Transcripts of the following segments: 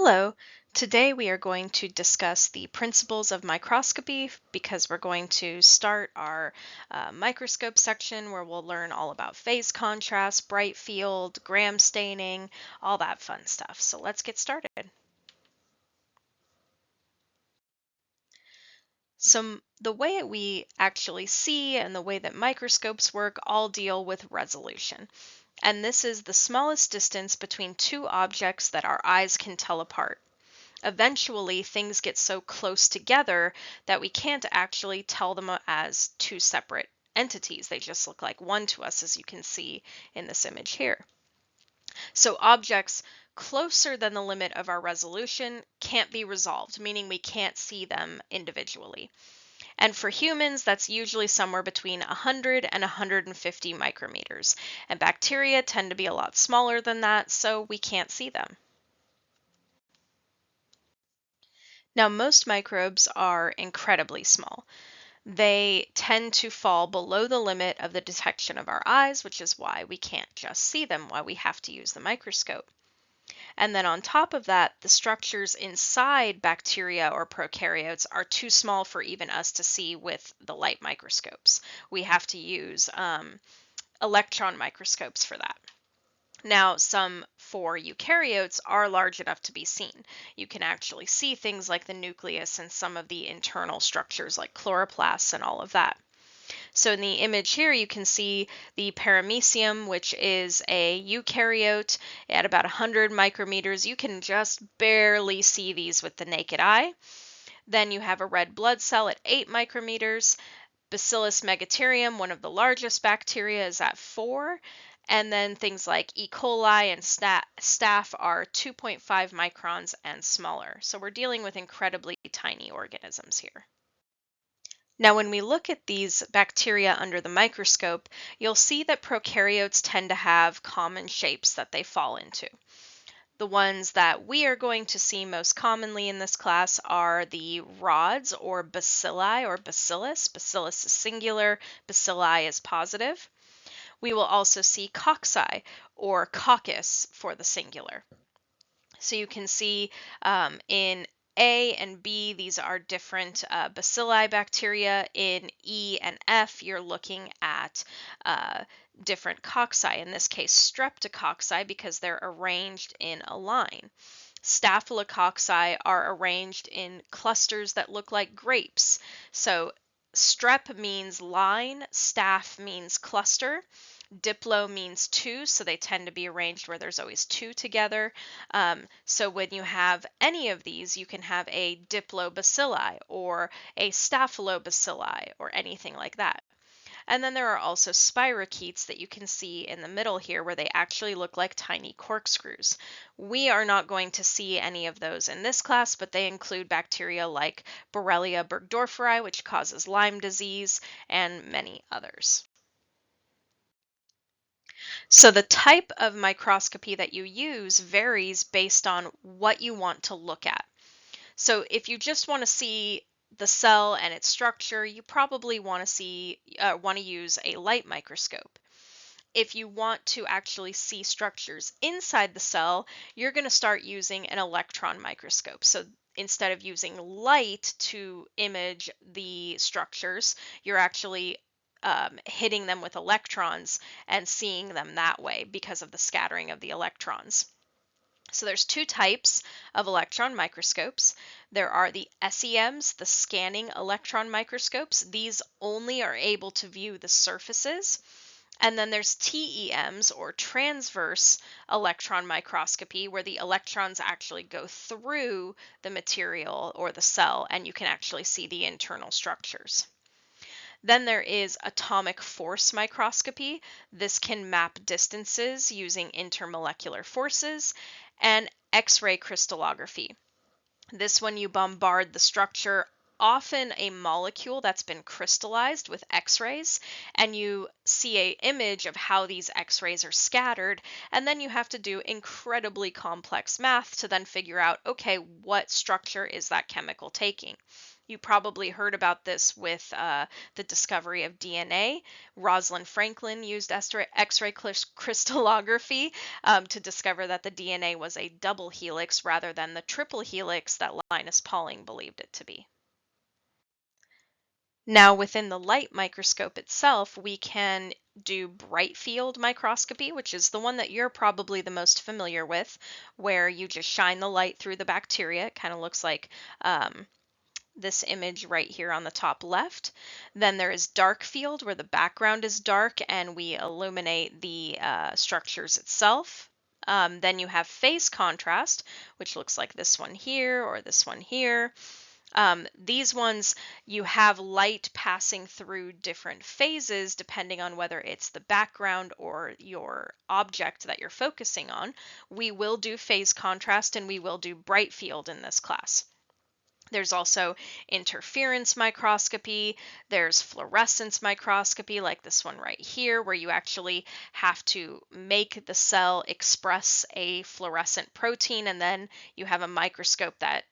Hello. Today we are going to discuss the principles of microscopy because we're going to start our microscope section where we'll learn all about phase contrast, bright field, gram staining, all that fun stuff. So let's get started. The way we actually see and the way that microscopes work all deal with resolution. And this is the smallest distance between two objects that our eyes can tell apart. Eventually, things get so close together that we can't actually tell them as two separate entities. They just look like one to us, as you can see in this image here. So objects closer than the limit of our resolution can't be resolved, meaning we can't see them individually. And for humans, that's usually somewhere between 100 and 150 micrometers. And bacteria tend to be a lot smaller than that, so we can't see them. Now, most microbes are incredibly small. They tend to fall below the limit of the detection of our eyes, which is why we can't just see them, why we have to use the microscope. And then on top of that, the structures inside bacteria or prokaryotes are too small for even us to see with the light microscopes. We have to use electron microscopes for that. Now, some for eukaryotes are large enough to be seen. You can actually see things like the nucleus and some of the internal structures like chloroplasts and all of that. So in the image here, you can see the paramecium, which is a eukaryote at about 100 micrometers. You can just barely see these with the naked eye. Then you have a red blood cell at 8 micrometers. Bacillus megaterium, one of the largest bacteria, is at 4. And then things like E. coli and staph are 2.5 microns and smaller. So we're dealing with incredibly tiny organisms here. Now, when we look at these bacteria under the microscope, you'll see that prokaryotes tend to have common shapes that they fall into. The ones that we are going to see most commonly in this class are the rods or bacilli or bacillus. Bacillus is singular, bacilli is positive. We will also see cocci or coccus for the singular. So you can see in A and B, these are different bacilli bacteria. In E and F, you're looking at different cocci, in this case streptococci, because they're arranged in a line. Staphylococci are arranged in clusters that look like grapes. So strep means line, staph means cluster. Diplo means two, so they tend to be arranged where there's always two together. So when you have any of these, you can have a diplobacilli or a staphylobacilli or anything like that. And then there are also spirochetes that you can see in the middle here where they actually look like tiny corkscrews. We are not going to see any of those in this class, but they include bacteria like Borrelia burgdorferi, which causes Lyme disease, and many others. So the type of microscopy that you use varies based on what you want to look at. So if you just want to see the cell and its structure, you probably want to use a light microscope. If you want to actually see structures inside the cell, you're going to start using an electron microscope. So instead of using light to image the structures, you're actually hitting them with electrons and seeing them that way because of the scattering of the electrons. So there's two types of electron microscopes. There are the SEMs, the scanning electron microscopes. These only are able to view the surfaces. And then there's TEMs, or transverse electron microscopy, where the electrons actually go through the material or the cell, and you can actually see the internal structures. Then there is atomic force microscopy. This can map distances using intermolecular forces, and X-ray crystallography. This one you bombard the structure, often a molecule that's been crystallized, with X-rays, and you see an image of how these X-rays are scattered, and then you have to do incredibly complex math to then figure out, okay, what structure is that chemical taking? You probably heard about this with the discovery of DNA. Rosalind Franklin used X-ray crystallography to discover that the DNA was a double helix rather than the triple helix that Linus Pauling believed it to be. Now, within the light microscope itself, we can do bright field microscopy, which is the one that you're probably the most familiar with, where you just shine the light through the bacteria. It kind of looks like this image right here on the top left. Then there is dark field, where the background is dark and we illuminate the structures itself. Then you have phase contrast, which looks like this one here or this one here. These ones, you have light passing through different phases depending on whether it's the background or your object that you're focusing on. We will do phase contrast and we will do bright field in this class. There's also interference microscopy, there's fluorescence microscopy, like this one right here, where you actually have to make the cell express a fluorescent protein, and then you have a microscope that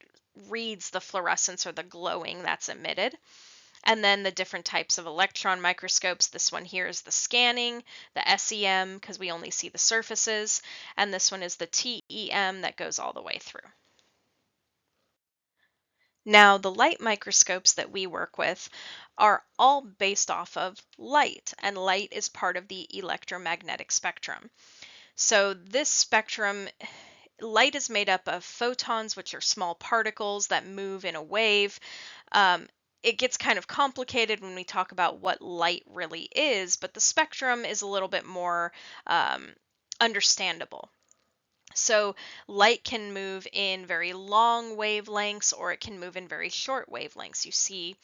reads the fluorescence or the glowing that's emitted. And then the different types of electron microscopes. This one here is the scanning, the SEM, because we only see the surfaces, and this one is the TEM that goes all the way through. Now, the light microscopes that we work with are all based off of light, and light is part of the electromagnetic spectrum. So this spectrum, light is made up of photons, which are small particles that move in a wave. It gets kind of complicated when we talk about what light really is, but the spectrum is a little bit more understandable. So light can move in very long wavelengths or it can move in very short wavelengths. You see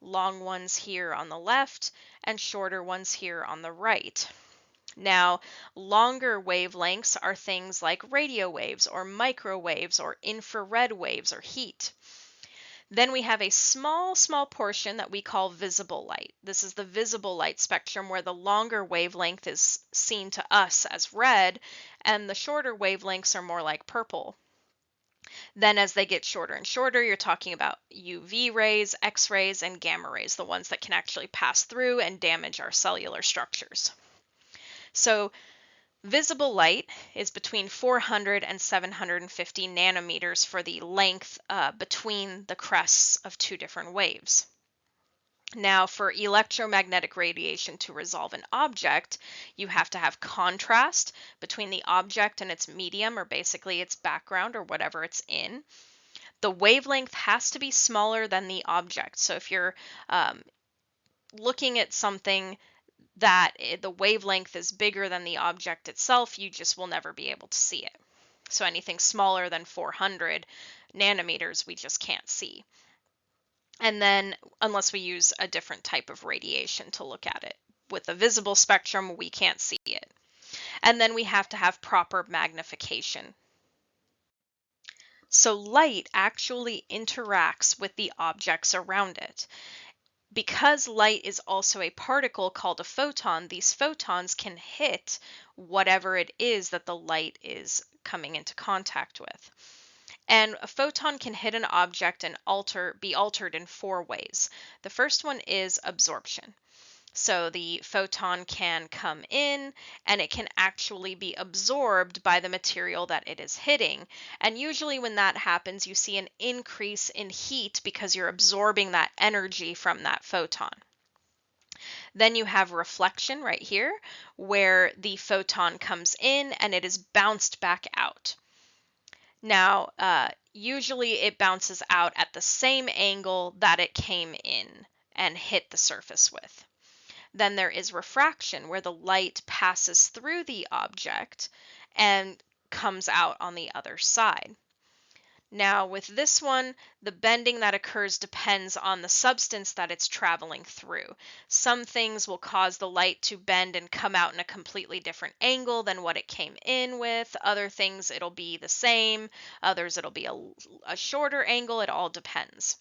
long ones here on the left and shorter ones here on the right. Now, longer wavelengths are things like radio waves or microwaves or infrared waves or heat. Then we have a small portion that we call visible light. This is the visible light spectrum, where the longer wavelength is seen to us as red and the shorter wavelengths are more like purple. Then as they get shorter and shorter, you're talking about UV rays, X-rays, and gamma rays, the ones that can actually pass through and damage our cellular structures. So visible light is between 400 and 750 nanometers for the length between the crests of two different waves. Now, for electromagnetic radiation to resolve an object, you have to have contrast between the object and its medium, or basically its background or whatever it's in. The wavelength has to be smaller than the object. So if you're looking at something that the wavelength is bigger than the object itself, you just will never be able to see it. So anything smaller than 400 nanometers, we just can't see. And then, unless we use a different type of radiation to look at it. With the visible spectrum, we can't see it. And then we have to have proper magnification. So light actually interacts with the objects around it. Because light is also a particle called a photon, these photons can hit whatever it is that the light is coming into contact with. And a photon can hit an object and be altered in 4 ways. The first one is absorption. So the photon can come in and it can actually be absorbed by the material that it is hitting. And usually when that happens, you see an increase in heat because you're absorbing that energy from that photon. Then you have reflection right here, where the photon comes in and it is bounced back out. Now, usually it bounces out at the same angle that it came in and hit the surface with. Then there is refraction, where the light passes through the object and comes out on the other side. Now, with this one, the bending that occurs depends on the substance that it's traveling through. Some things will cause the light to bend and come out in a completely different angle than what it came in with. Other things, it'll be the same. Others, it'll be a shorter angle. It all depends.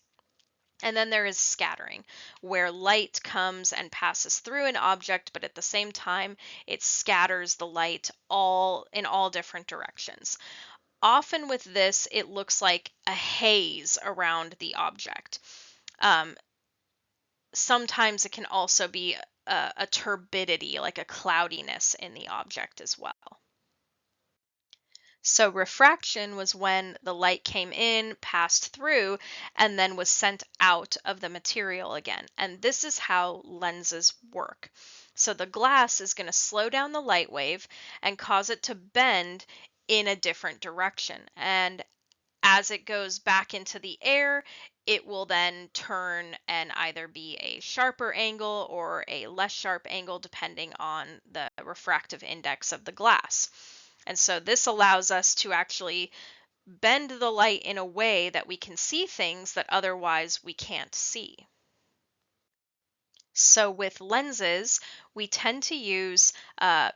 And then there is scattering, where light comes and passes through an object, but at the same time, it scatters the light in all different directions. Often with this, it looks like a haze around the object. Um, Sometimes it can also be a turbidity, like a cloudiness in the object as well. So refraction was when the light came in, passed through, and then was sent out of the material again. And this is how lenses work. So the glass is going to slow down the light wave and cause it to bend in a different direction. And as it goes back into the air, it will then turn and either be a sharper angle or a less sharp angle depending on the refractive index of the glass. And so this allows us to actually bend the light in a way that we can see things that otherwise we can't see. So with lenses, we tend to use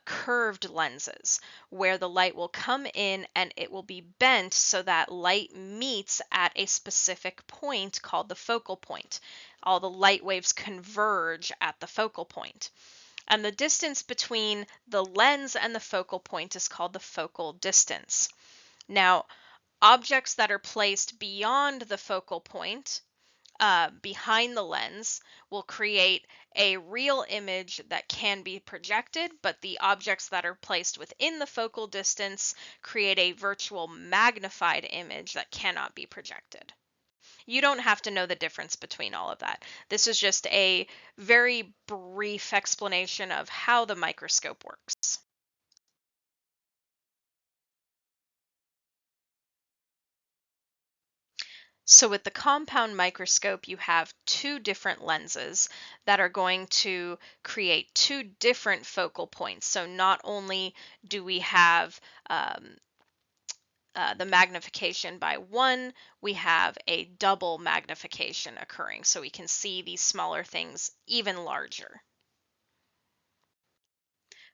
curved lenses where the light will come in and it will be bent so that light meets at a specific point called the focal point. All the light waves converge at the focal point. And the distance between the lens and the focal point is called the focal distance. Now, objects that are placed beyond the focal point, behind the lens, will create a real image that can be projected, but the objects that are placed within the focal distance create a virtual magnified image that cannot be projected. You don't have to know the difference between all of that. This is just a very brief explanation of how the microscope works. So with the compound microscope, you have two different lenses that are going to create two different focal points. So not only do we have the magnification by one, we have a double magnification occurring. So we can see these smaller things even larger.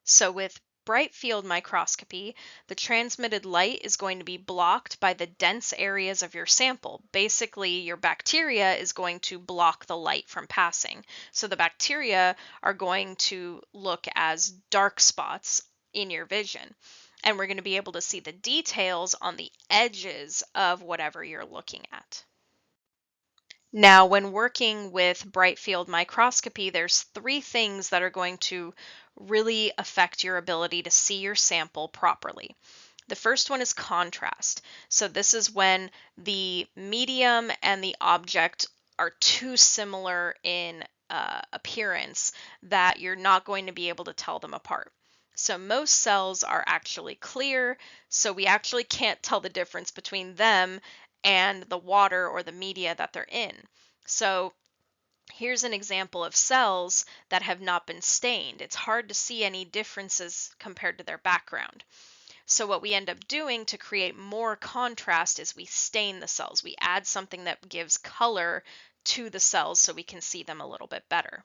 So with bright field microscopy, the transmitted light is going to be blocked by the dense areas of your sample. Basically, your bacteria is going to block the light from passing. So the bacteria are going to look as dark spots in your vision. And we're going to be able to see the details on the edges of whatever you're looking at. Now, when working with bright field microscopy, there's three things that are going to really affect your ability to see your sample properly. The first one is contrast. So this is when the medium and the object are too similar in appearance that you're not going to be able to tell them apart. So most cells are actually clear, so we actually can't tell the difference between them and the water or the media that they're in. So here's an example of cells that have not been stained. It's hard to see any differences compared to their background. So what we end up doing to create more contrast is we stain the cells. We add something that gives color to the cells so we can see them a little bit better.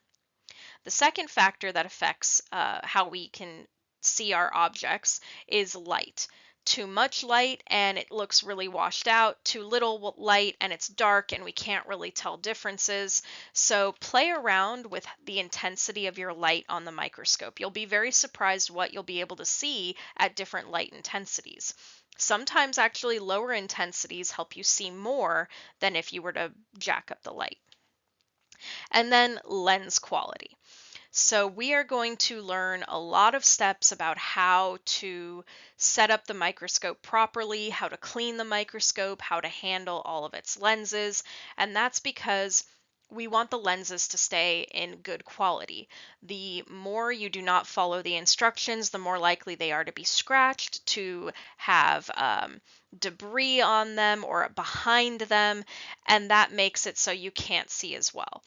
The second factor that affects how we can see our objects is light. Too much light and it looks really washed out, too little light and it's dark and we can't really tell differences. So play around with the intensity of your light on the microscope. You'll be very surprised what you'll be able to see at different light intensities. Sometimes actually lower intensities help you see more than if you were to jack up the light. And then lens quality. So we are going to learn a lot of steps about how to set up the microscope properly, how to clean the microscope, how to handle all of its lenses, and that's because we want the lenses to stay in good quality. The more you do not follow the instructions, the more likely they are to be scratched, to have debris on them or behind them, and that makes it so you can't see as well.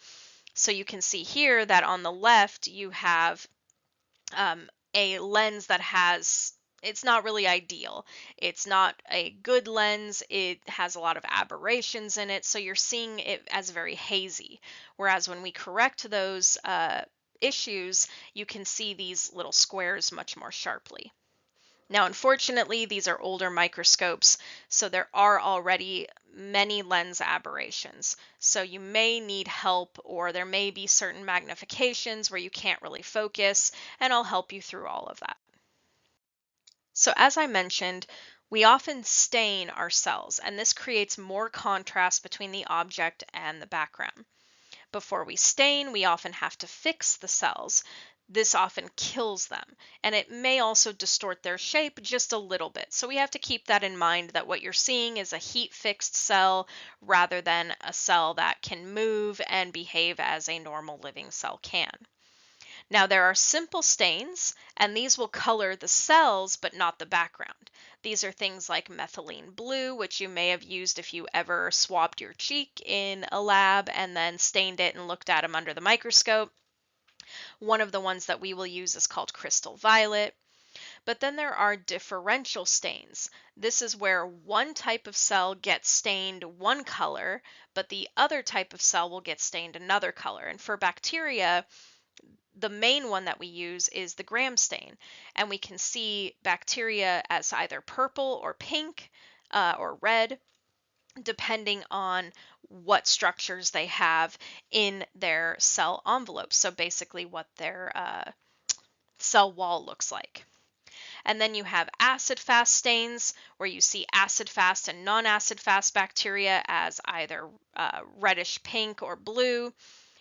So you can see here that on the left you have a lens that it's not really ideal. It's not a good lens. It has a lot of aberrations in it. So you're seeing it as very hazy. Whereas when we correct those issues, you can see these little squares much more sharply. Now, unfortunately, these are older microscopes, so there are already many lens aberrations. So you may need help, or there may be certain magnifications where you can't really focus, and I'll help you through all of that. So as I mentioned, we often stain our cells, and this creates more contrast between the object and the background. Before we stain, we often have to fix the cells. This often kills them, and it may also distort their shape just a little bit. So we have to keep that in mind, that what you're seeing is a heat-fixed cell rather than a cell that can move and behave as a normal living cell can. Now, there are simple stains, and these will color the cells but not the background. These are things like methylene blue, which you may have used if you ever swabbed your cheek in a lab and then stained it and looked at them under the microscope. One of the ones that we will use is called crystal violet. But then there are differential stains. This is where one type of cell gets stained one color, but the other type of cell will get stained another color. And for bacteria, the main one that we use is the gram stain, and we can see bacteria as either purple or pink or red, depending on what structures they have in their cell envelope. So basically what their cell wall looks like. And then you have acid-fast stains, where you see acid-fast and non-acid-fast bacteria as either reddish pink or blue.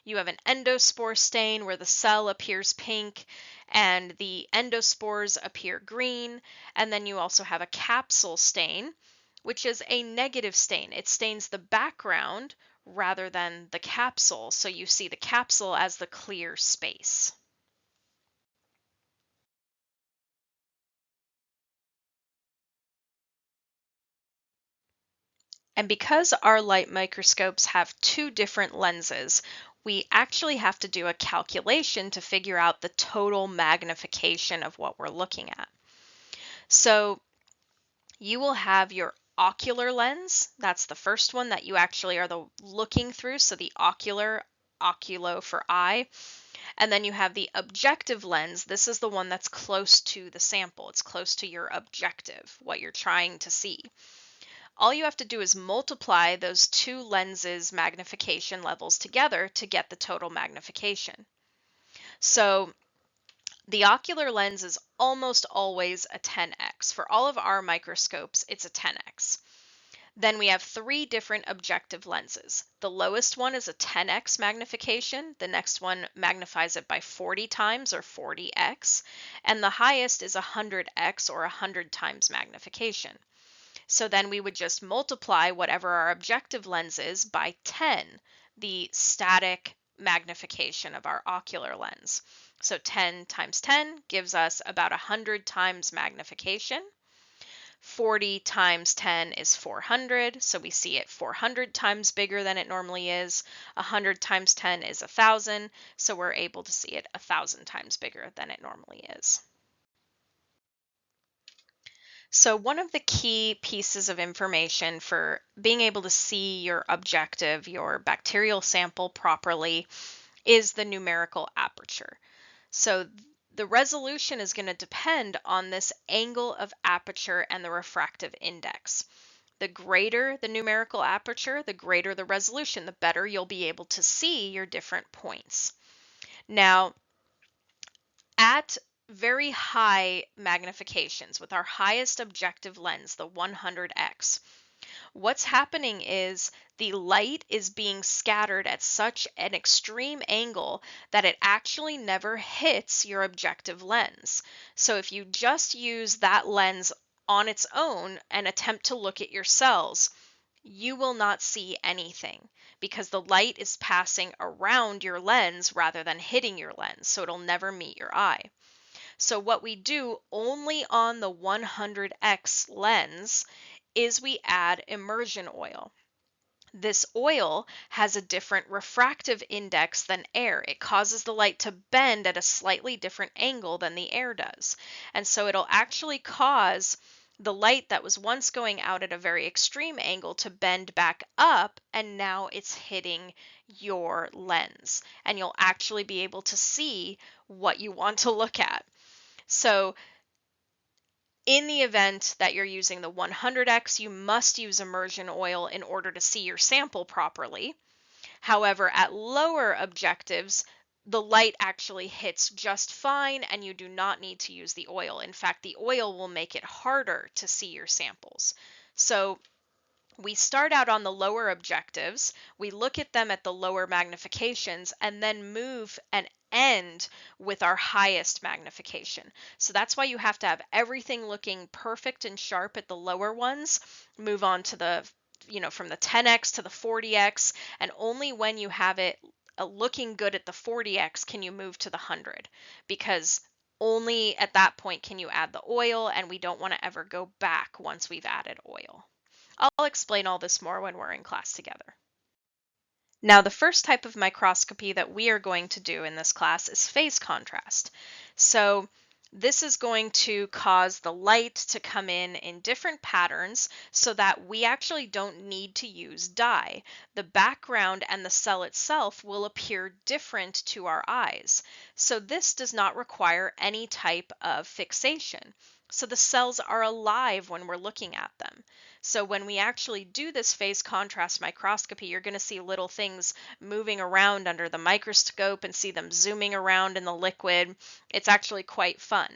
You have an endospore stain, where the cell appears pink and the endospores appear green. And then you also have a capsule stain, which is a negative stain. It stains the background rather than the capsule, so you see the capsule as the clear space. And because our light microscopes have two different lenses, we actually have to do a calculation to figure out the total magnification of what we're looking at. So you will have your ocular lens. That's the first one that you actually are looking through. So the ocular, oculo for eye. And then you have the objective lens. This is the one that's close to the sample. It's close to your objective, what you're trying to see. All you have to do is multiply those two lenses' magnification levels together to get the total magnification. So the ocular lens is almost always a 10x. For all of our microscopes, it's a 10x. Then we have three different objective lenses. The lowest one is a 10x magnification. The next one magnifies it by 40 times or 40x. And the highest is 100x or 100 times magnification. So then we would just multiply whatever our objective lens is by 10, the static magnification of our ocular lens. So 10 times 10 gives us about 100 times magnification. 40 times 10 is 400, so we see it 400 times bigger than it normally is. 100 times 10 is 1,000, so we're able to see it 1,000 times bigger than it normally is. So one of the key pieces of information for being able to see your objective, your bacterial sample properly, is the numerical aperture. So the resolution is going to depend on this angle of aperture and the refractive index. The greater the numerical aperture, the greater the resolution, the better you'll be able to see your different points. Now, at very high magnifications, with our highest objective lens, the 100x, what's happening is the light is being scattered at such an extreme angle that it actually never hits your objective lens. So if you just use that lens on its own and attempt to look at your cells, you will not see anything, because the light is passing around your lens rather than hitting your lens, so it'll never meet your eye. So what we do only on the 100x lens is we add immersion oil. This oil has a different refractive index than air. It causes the light to bend at a slightly different angle than the air does. And so it'll actually cause the light that was once going out at a very extreme angle to bend back up, and now it's hitting your lens. And you'll actually be able to see what you want to look at. So in the event that you're using the 100x, you must use immersion oil in order to see your sample properly. However, at lower objectives, the light actually hits just fine and you do not need to use the oil. In fact, the oil will make it harder to see your samples. So We start out on the lower objectives, we look at them at the lower magnifications, and then move and end with our highest magnification. So that's why you have to have everything looking perfect and sharp at the lower ones, move on to the, from the 10x to the 40x, and only when you have it looking good at the 40x can you move to the 100, because only at that point can you add the oil, and we don't want to ever go back once we've added oil. I'll explain all this more when we're in class together. Now, the first type of microscopy that we are going to do in this class is phase contrast. So this is going to cause the light to come in different patterns so that we actually don't need to use dye. The background and the cell itself will appear different to our eyes. So this does not require any type of fixation. So the cells are alive when we're looking at them. So when we actually do this phase contrast microscopy, you're going to see little things moving around under the microscope and see them zooming around in the liquid. It's actually quite fun.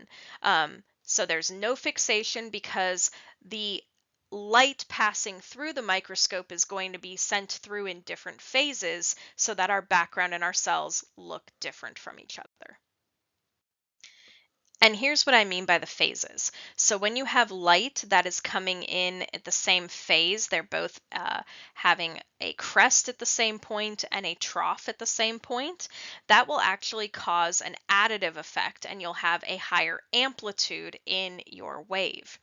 So there's no fixation because the light passing through the microscope is going to be sent through in different phases so that our background and our cells look different from each other. And here's what I mean by the phases. So when you have light that is coming in at the same phase, they're both having a crest at the same point and a trough at the same point, that will actually cause an additive effect and you'll have a higher amplitude in your wave.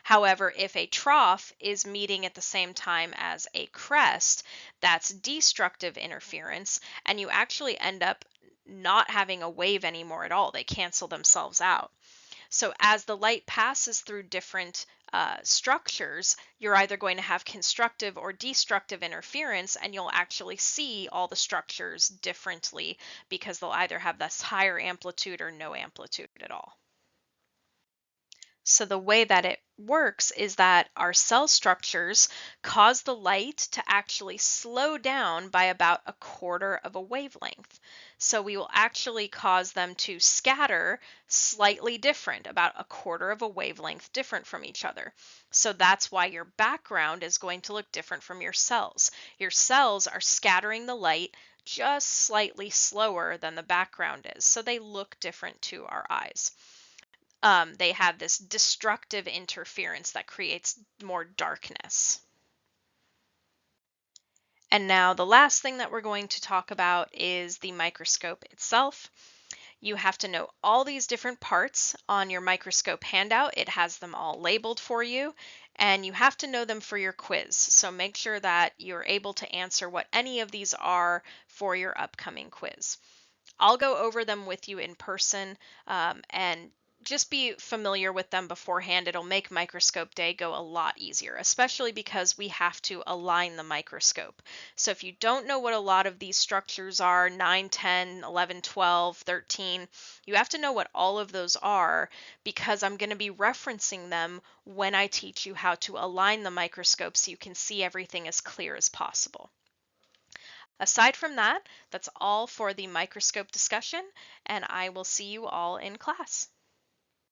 However, if a trough is meeting at the same time as a crest, that's destructive interference, and you actually end up not having a wave anymore at all. They cancel themselves out. So as the light passes through different structures, you're either going to have constructive or destructive interference, and you'll actually see all the structures differently because they'll either have this higher amplitude or no amplitude at all. So the way that it works is that our cell structures cause the light to actually slow down by about a quarter of a wavelength. So we will actually cause them to scatter slightly different, about a quarter of a wavelength different from each other. So that's why your background is going to look different from your cells. Your cells are scattering the light just slightly slower than the background is, so they look different to our eyes. They have this destructive interference that creates more darkness. And now the last thing that we're going to talk about is the microscope itself. You have to know all these different parts on your microscope handout. It has them all labeled for you, and you have to know them for your quiz. So make sure that you're able to answer what any of these are for your upcoming quiz. I'll go over them with you in person, and just be familiar with them beforehand. It'll make microscope day go a lot easier, especially because we have to align the microscope. So if you don't know what a lot of these structures are, 9, 10, 11, 12, 13, you have to know what all of those are, because I'm going to be referencing them when I teach you how to align the microscope so you can see everything as clear as possible. Aside from that, that's all for the microscope discussion, and I will see you all in class.